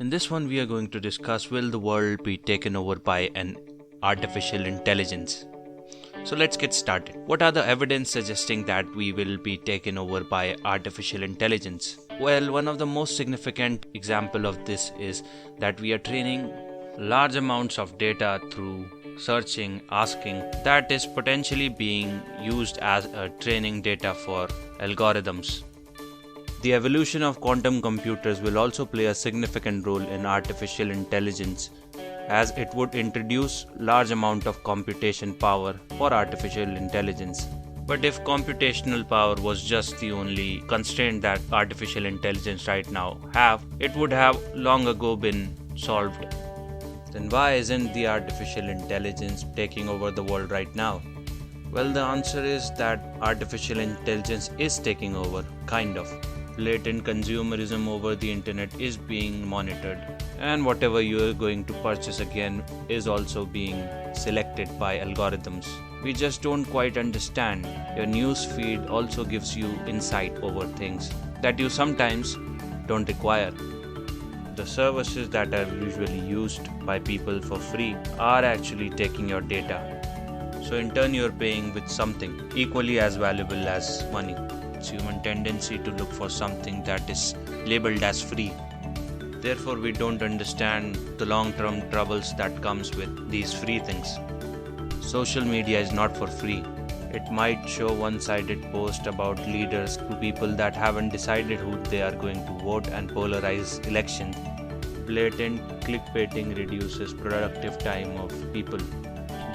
In this one, we are going to discuss, will the world be taken over by an artificial intelligence? So let's get started. What are the evidence suggesting that we will be taken over by artificial intelligence? Well, one of the most significant example of this is that we are training large amounts of data through searching, asking, that is potentially being used as a training data for algorithms. The evolution of quantum computers will also play a significant role in artificial intelligence, as it would introduce large amount of computation power for artificial intelligence. But if computational power was just the only constraint that artificial intelligence right now have, it would have long ago been solved. Then why isn't the artificial intelligence taking over the world right now? Well, the answer is that artificial intelligence is taking over, kind of. Blatant consumerism over the internet is being monitored, and whatever you are going to purchase again is also being selected by algorithms. We just don't quite understand. Your news feed also gives you insight over things that you sometimes don't require. The services that are usually used by people for free are actually taking your data. So in turn, you're paying with something equally as valuable as money. It's human tendency to look for something that is labeled as free. Therefore, we don't understand the long-term troubles that comes with these free things. Social media is not for free. It might show one-sided post about leaders to people that haven't decided who they are going to vote and polarize elections. Blatant clickbaiting reduces productive time of people.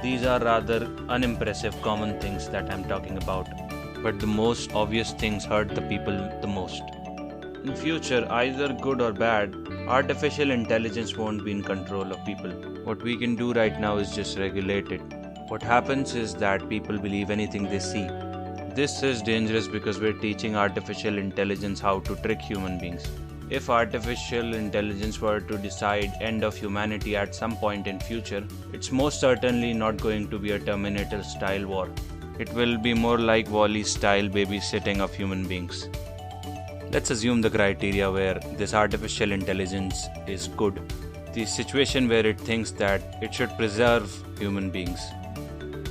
These are rather unimpressive common things that I'm talking about. But the most obvious things hurt the people the most. In future, either good or bad, artificial intelligence won't be in control of people. What we can do right now is just regulate it. What happens is that people believe anything they see. This is dangerous because we're teaching artificial intelligence how to trick human beings. If artificial intelligence were to decide end of humanity at some point in future, it's most certainly not going to be a Terminator style war. It will be more like Wall-E style babysitting of human beings. Let's assume the criteria where this artificial intelligence is good. The situation where it thinks that it should preserve human beings.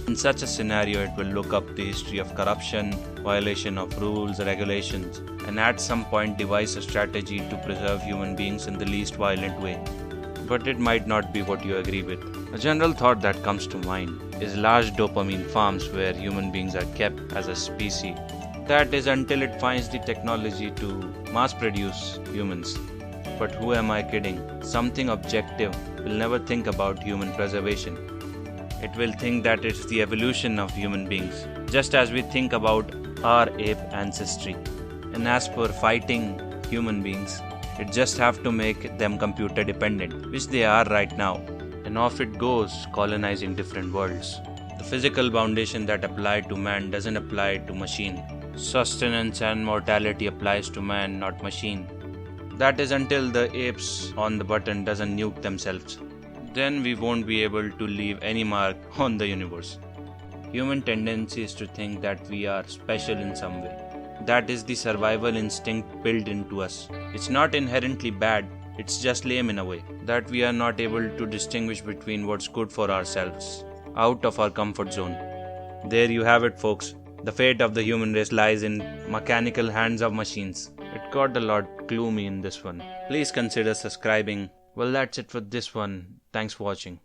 In such a scenario, it will look up the history of corruption, violation of rules, regulations, and at some point devise a strategy to preserve human beings in the least violent way. But it might not be what you agree with. A general thought that comes to mind is large dopamine farms where human beings are kept as a species. That is until it finds the technology to mass produce humans. But who am I kidding? Something objective will never think about human preservation. It will think that it's the evolution of human beings, just as we think about our ape ancestry. And as per fighting human beings, it just have to make them computer dependent, which they are right now. And off it goes, colonizing different worlds. The physical foundation that applied to man doesn't apply to machine. Sustenance and mortality applies to man, not machine. That is until the apes on the button doesn't nuke themselves. Then we won't be able to leave any mark on the universe. Human tendency is to think that we are special in some way. That is the survival instinct built into us. It's not inherently bad, it's just lame in a way, that we are not able to distinguish between what's good for ourselves, out of our comfort zone. There you have it, folks. The fate of the human race lies in mechanical hands of machines. It got a lot gloomy in this one. Please consider subscribing. Well, that's it for this one. Thanks for watching.